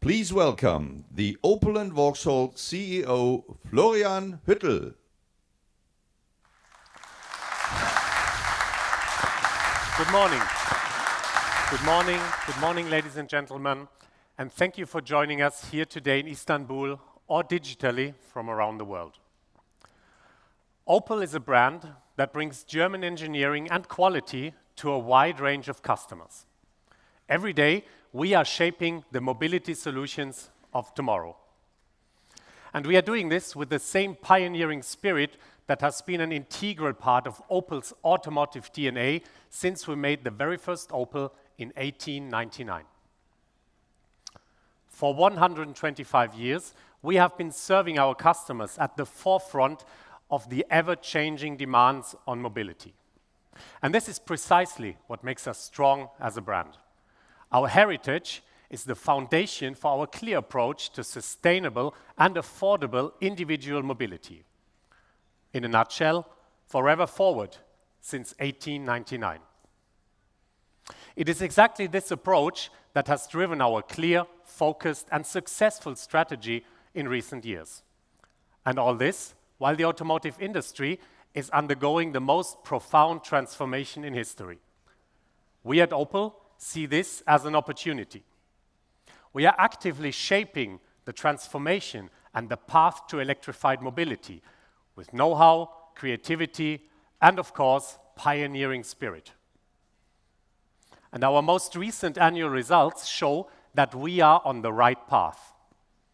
Please welcome the Opel and Vauxhall CEO Florian Huettl. Good morning. Good morning. Good morning, ladies and gentlemen, and thank you for joining us here today in Istanbul or digitally from around the world. Opel is a brand that brings German engineering and quality to a wide range of customers. Every day, we are shaping the mobility solutions of tomorrow. And we are doing this with the same pioneering spirit that has been an integral part of Opel's automotive DNA since we made the very first Opel in 1899. For 125 years, we have been serving our customers at the forefront of the ever-changing demands on mobility. And this is precisely what makes us strong as a brand. Our heritage is the foundation for our clear approach to sustainable and affordable individual mobility. In a nutshell, forever forward since 1899. It is exactly this approach that has driven our clear, focused, and successful strategy in recent years. And all this while the automotive industry is undergoing the most profound transformation in history. We at Opel see this as an opportunity. We are actively shaping the transformation and the path to electrified mobility with know-how, creativity, and of course, pioneering spirit. And our most recent annual results show that we are on the right path.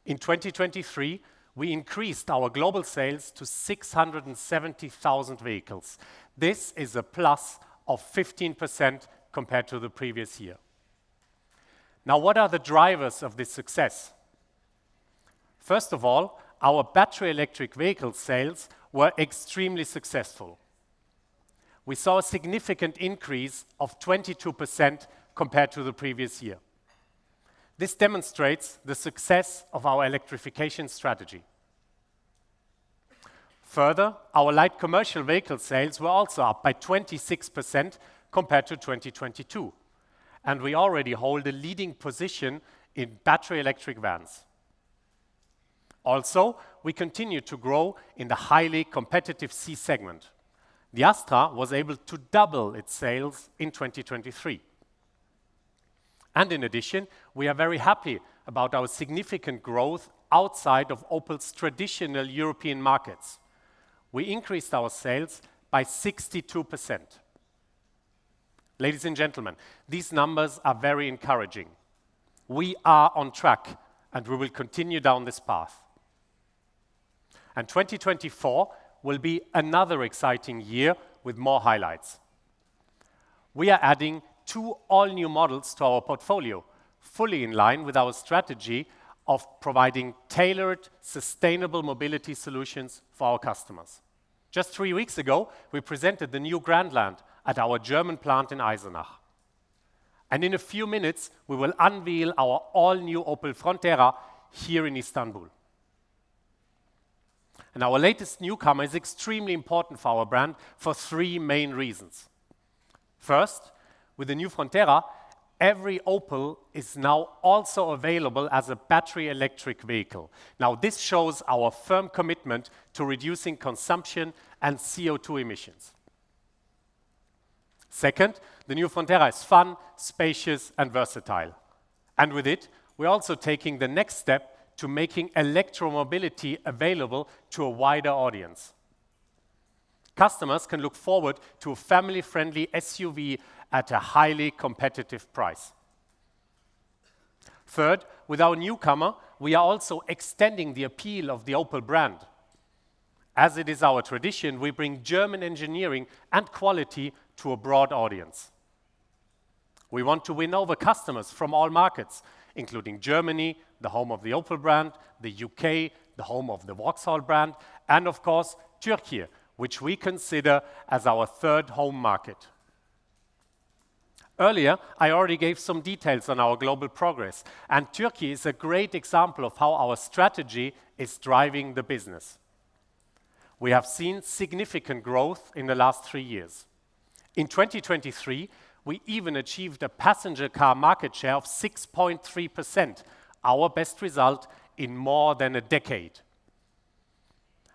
In 2023, we increased our global sales to 670,000 vehicles. This is a plus of 15% compared to the previous year. Now, what are the drivers of this success? First of all, our battery electric vehicle sales were extremely successful. We saw a significant increase of 22% compared to the previous year. This demonstrates the success of our electrification strategy. Further, our light commercial vehicle sales were also up by 26% compared to 2022, and we already hold a leading position in battery electric vans. Also, we continue to grow in the highly competitive C segment. The Astra was able to double its sales in 2023. And in addition, we are very happy about our significant growth outside of Opel's traditional European markets. We increased our sales by 62%. Ladies and gentlemen, these numbers are very encouraging. We are on track, and we will continue down this path. And 2024 will be another exciting year with more highlights. We are adding 2 all-new models to our portfolio, fully in line with our strategy of providing tailored, sustainable mobility solutions for our customers. Just 3 weeks ago, we presented the new Grandland at our German plant in Eisenach. And in a few minutes, we will unveil our all-new Opel Frontera here in Istanbul. And our latest newcomer is extremely important for our brand for 3 main reasons. First, with the new Frontera, every Opel is now also available as a battery electric vehicle. Now, this shows our firm commitment to reducing consumption and CO2 emissions. Second, the new Frontera is fun, spacious, and versatile. And with it, we're also taking the next step to making electromobility available to a wider audience. Customers can look forward to a family-friendly SUV at a highly competitive price. Third, with our newcomer, we are also extending the appeal of the Opel brand. As it is our tradition, we bring German engineering and quality to a broad audience. We want to win over customers from all markets, including Germany, the home of the Opel brand, the UK, the home of the Vauxhall brand, and of course, Turkey, which we consider as our third home market. Earlier, I already gave some details on our global progress, and Turkey is a great example of how our strategy is driving the business. We have seen significant growth in the last 3 years. In 2023, we even achieved a passenger car market share of 6.3%, our best result in more than a decade.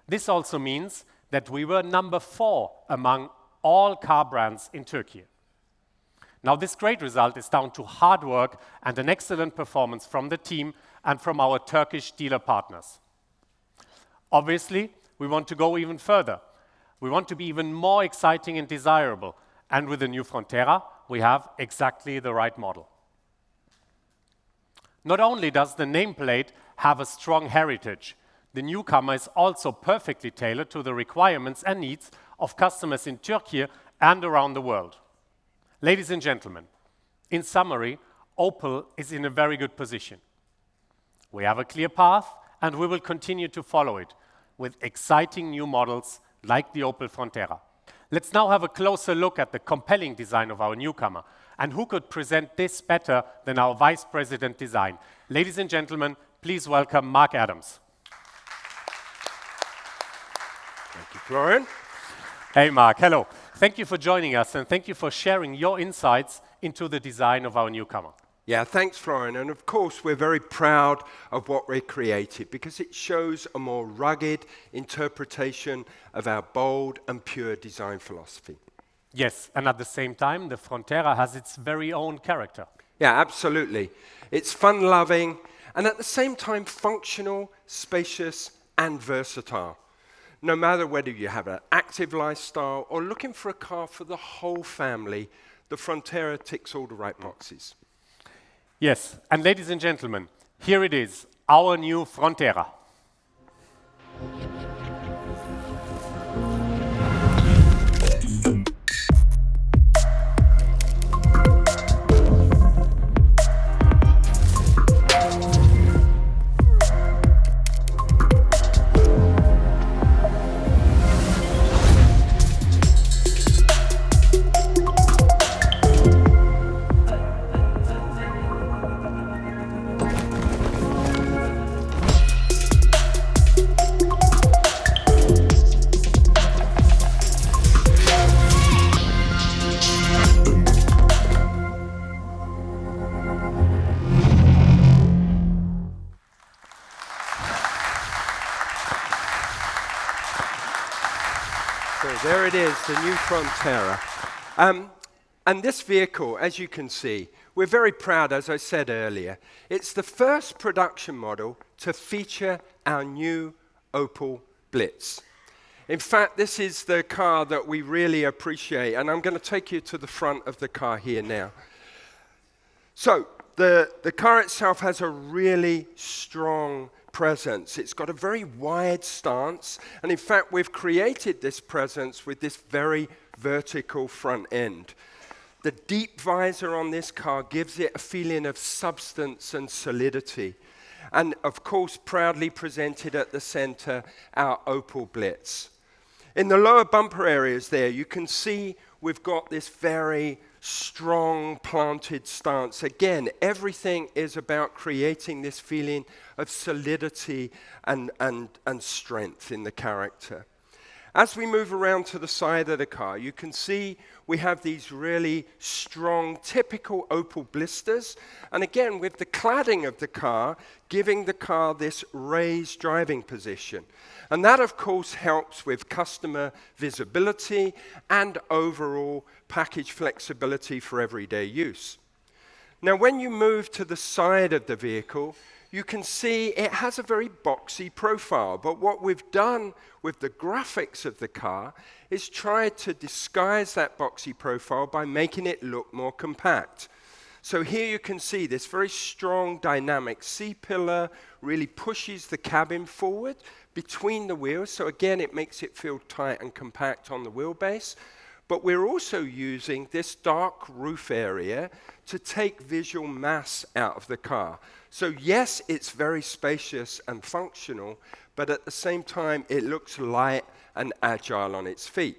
This also means that we were number 4 among all car brands in Turkey. Now, this great result is down to hard work and an excellent performance from the team and from our Turkish dealer partners. Obviously, we want to go even further. We want to be even more exciting and desirable. And with the new Frontera, we have exactly the right model. Not only does the nameplate have a strong heritage, the newcomer is also perfectly tailored to the requirements and needs of customers in Turkey and around the world. Ladies and gentlemen, in summary, Opel is in a very good position. We have a clear path, and we will continue to follow it with exciting new models like the Opel Frontera. Let's now have a closer look at the compelling design of our newcomer. And who could present this better than our Vice President Design? Ladies and gentlemen, please welcome Mark Adams. Thank you, Florian. Hey, Mark. Hello. Thank you for joining us, and thank you for sharing your insights into the design of our newcomer. Yeah, thanks, Florian. And of course, we're very proud of what we created because it shows a more rugged interpretation of our bold and pure design philosophy. Yes, and at the same time, the Frontera has its very own character. Yeah, absolutely. It's fun-loving and at the same time functional, spacious, and versatile. No matter whether you have an active lifestyle or looking for a car for the whole family, the Frontera ticks all the right boxes. Yes, and ladies and gentlemen, here it is, our new Frontera. So there it is, the new Frontera. And this vehicle, as you can see, we're very proud, as I said earlier. It's the first production model to feature our new Opel Blitz. In fact, this is the car that we really appreciate, and I'm going to take you to the front of the car here now. So the car itself has a really strong presence. It's got a very wide stance, and in fact, we've created this presence with this very vertical front end. The deep visor on this car gives it a feeling of substance and solidity. And of course, proudly presented at the center, our Opel Blitz. In the lower bumper areas there, you can see we've got this very strong planted stance. Again, everything is about creating this feeling of solidity and strength in the character. As we move around to the side of the car, you can see we have these really strong, typical Opel blisters. And again, with the cladding of the car, giving the car this raised driving position. And that, of course, helps with customer visibility and overall package flexibility for everyday use. Now, when you move to the side of the vehicle, you can see it has a very boxy profile, but what we've done with the graphics of the car is try to disguise that boxy profile by making it look more compact. So here you can see this very strong dynamic C-pillar really pushes the cabin forward between the wheels, so again it makes it feel tight and compact on the wheelbase. But we're also using this dark roof area to take visual mass out of the car. So yes, it's very spacious and functional, but at the same time, it looks light and agile on its feet.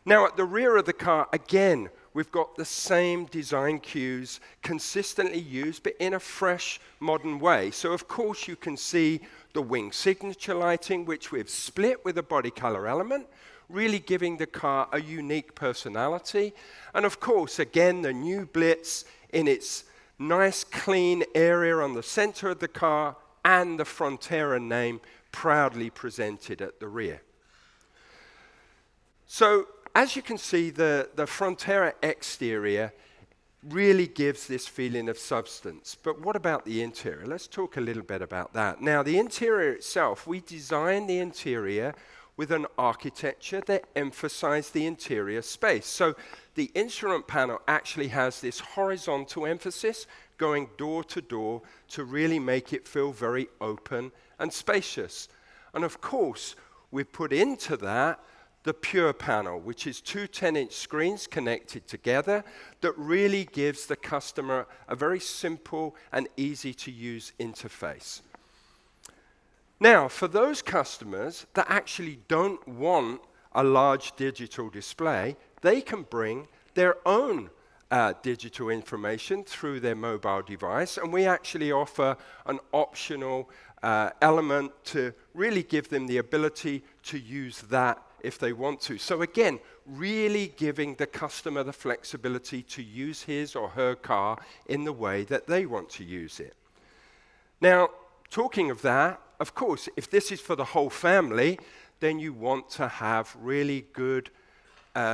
Now, at the rear of the car, again, we've got the same design cues consistently used, but in a fresh, modern way. So, of course, you can see the wing signature lighting, which we've split with a body color element, really giving the car a unique personality. And of course, again, the new Blitz in its nice clean area on the center of the car, and the Frontera name proudly presented at the rear. So as you can see, the Frontera exterior really gives this feeling of substance. But what about the interior? Let's talk a little bit about that. Now, the interior itself, we designed the interior with an architecture that emphasized the interior space. So the instrument panel actually has this horizontal emphasis going door to door to really make it feel very open and spacious. And of course, we've put into that the Pure panel, which is two 10-inch screens connected together that really gives the customer a very simple and easy-to-use interface. Now, for those customers that actually don't want a large digital display, they can bring their own digital information through their mobile device, and we actually offer an optional element to really give them the ability to use that if they want to. So again, really giving the customer the flexibility to use his or her car in the way that they want to use it. Now, talking of that, of course, if this is for the whole family, then you want to have really good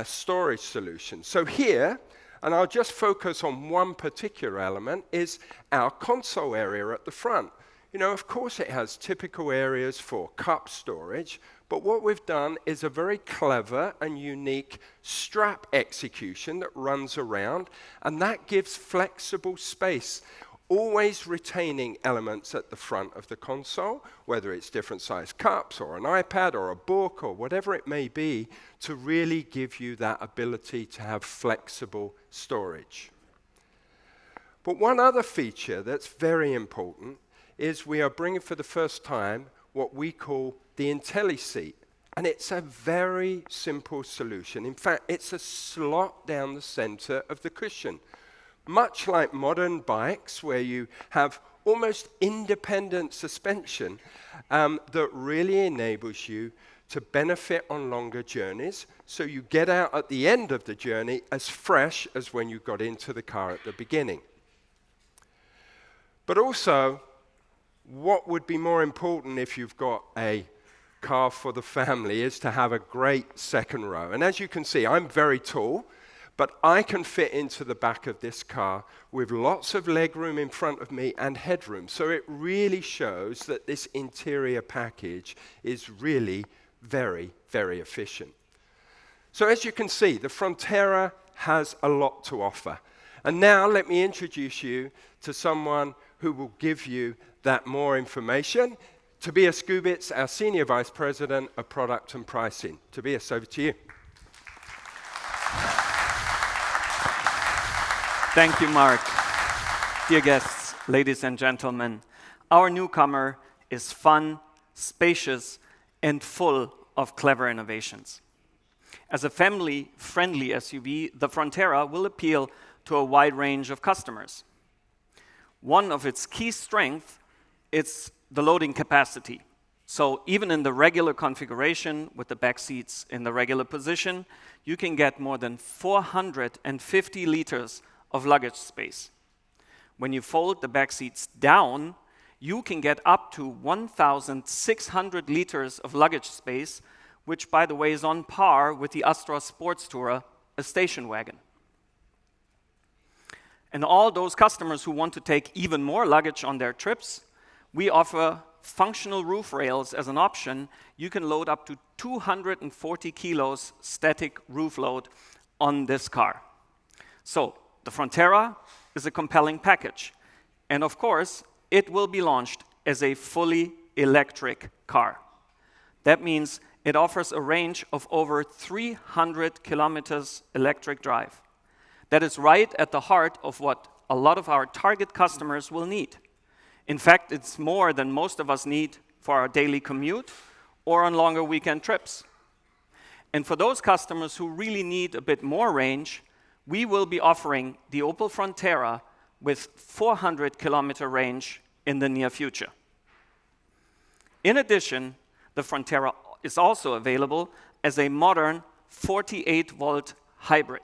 storage solutions. So here, and I'll just focus on one particular element, is our console area at the front. You know, of course it has typical areas for cup storage, but what we've done is a very clever and unique strap execution that runs around, and that gives flexible space, always retaining elements at the front of the console, whether it's different sized cups or an iPad or a book or whatever it may be, to really give you that ability to have flexible storage. But one other feature that's very important is we are bringing for the first time what we call the IntelliSeat. And it's a very simple solution. In fact, it's a slot down the center of the cushion. Much like modern bikes, where you have almost independent suspension that really enables you to benefit on longer journeys, so you get out at the end of the journey as fresh as when you got into the car at the beginning. But also, what would be more important if you've got a car for the family is to have a great second row. And as you can see, I'm very tall, but I can fit into the back of this car with lots of legroom in front of me and headroom. So it really shows that this interior package is really very, very efficient. So as you can see, the Frontera has a lot to offer. And now let me introduce you to someone who will give you that more information. Tobias Gubitz, our Senior Vice President of Product and Pricing. Tobias, over to you. Thank you, Mark. Dear guests, ladies and gentlemen, our newcomer is fun, spacious, and full of clever innovations. As a family-friendly SUV, the Frontera will appeal to a wide range of customers. One of its key strengths is the loading capacity. So even in the regular configuration with the back seats in the regular position, you can get more than 450 liters of luggage space. When you fold the back seats down, you can get up to 1,600 liters of luggage space, which, by the way, is on par with the Astra Sports Tourer, a station wagon. And all those customers who want to take even more luggage on their trips, we offer functional roof rails as an option. You can load up to 240 kilos static roof load on this car. So the Frontera is a compelling package. And of course, it will be launched as a fully electric car. That means it offers a range of over 300 kilometers electric drive. That is right at the heart of what a lot of our target customers will need. In fact, it's more than most of us need for our daily commute or on longer weekend trips. And for those customers who really need a bit more range, we will be offering the Opel Frontera with 400-kilometer range in the near future. In addition, the Frontera is also available as a modern 48-volt hybrid.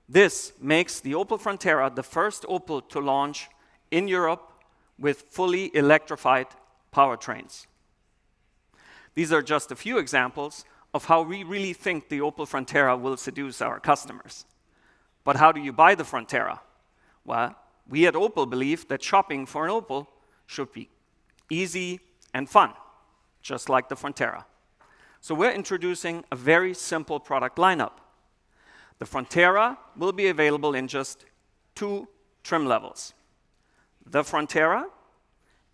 This makes the Opel Frontera the first Opel to launch in Europe with fully electrified powertrains. These are just a few examples of how we really think the Opel Frontera will seduce our customers. But how do you buy the Frontera? Well, we at Opel believe that shopping for an Opel should be easy and fun, just like the Frontera. So we're introducing a very simple product lineup. The Frontera will be available in just 2 trim levels: the Frontera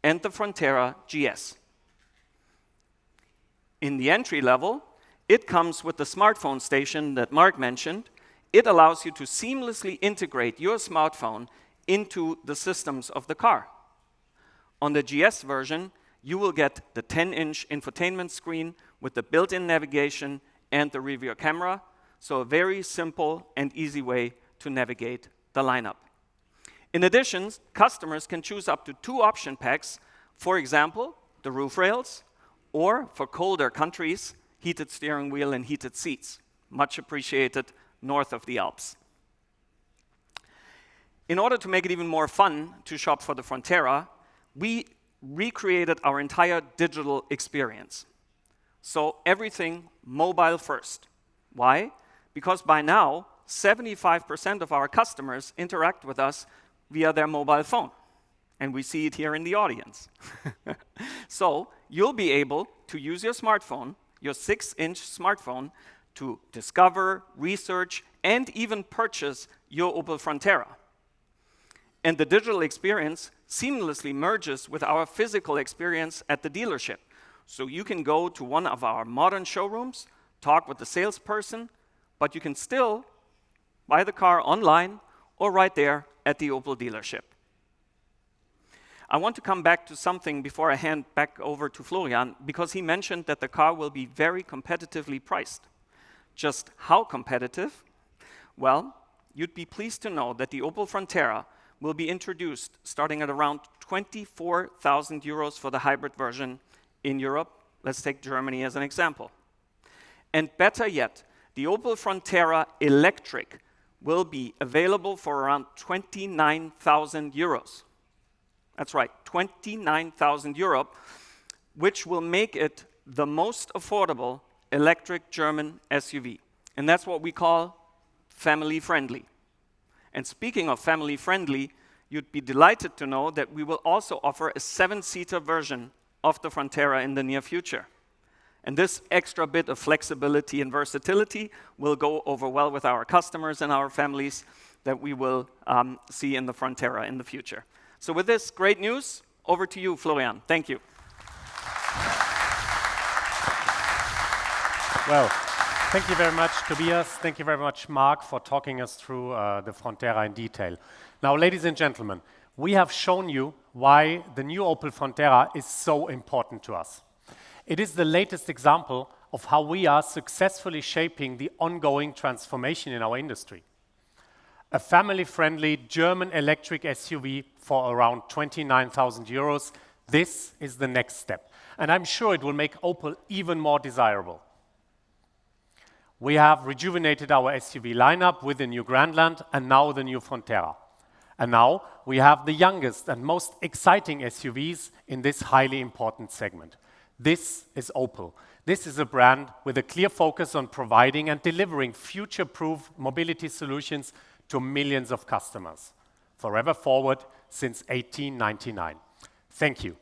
and the Frontera GS. In the entry level, it comes with the smartphone station that Mark mentioned. It allows you to seamlessly integrate your smartphone into the systems of the car. On the GS version, you will get the 10-inch infotainment screen with the built-in navigation and the rear camera, so a very simple and easy way to navigate the lineup. In addition, customers can choose up to 2 option packs, for example, the roof rails, or for colder countries, heated steering wheel and heated seats, much appreciated north of the Alps. In order to make it even more fun to shop for the Frontera, we recreated our entire digital experience. So everything mobile first. Why? Because by now, 75% of our customers interact with us via their mobile phone. And we see it here in the audience. So you'll be able to use your smartphone, your 6-inch smartphone, to discover, research, and even purchase your Opel Frontera. And the digital experience seamlessly merges with our physical experience at the dealership. So you can go to one of our modern showrooms, talk with the salesperson, but you can still buy the car online or right there at the Opel dealership. I want to come back to something before I hand back over to Florian, because he mentioned that the car will be very competitively priced. Just how competitive? Well, you'd be pleased to know that the Opel Frontera will be introduced starting at around 24,000 euros for the hybrid version in Europe. Let's take Germany as an example. And better yet, the Opel Frontera Electric will be available for around 29,000 euros. That's right, 29,000 euro, which will make it the most affordable electric German SUV. And that's what we call family-friendly. And speaking of family-friendly, you'd be delighted to know that we will also offer a 7-seater version of the Frontera in the near future. And this extra bit of flexibility and versatility will go over well with our customers and our families that we will see in the Frontera in the future. So with this great news, over to you, Florian. Thank you. Well, thank you very much, Tobias. Thank you very much, Mark, for talking us through the Frontera in detail. Now, ladies and gentlemen, we have shown you why the new Opel Frontera is so important to us. It is the latest example of how we are successfully shaping the ongoing transformation in our industry. A family-friendly German electric SUV for around 29,000 euros. This is the next step. And I'm sure it will make Opel even more desirable. We have rejuvenated our SUV lineup with the new Grandland and now the new Frontera. And now we have the youngest and most exciting SUVs in this highly important segment. This is Opel. This is a brand with a clear focus on providing and delivering future-proof mobility solutions to millions of customers. Forever forward since 1899. Thank you.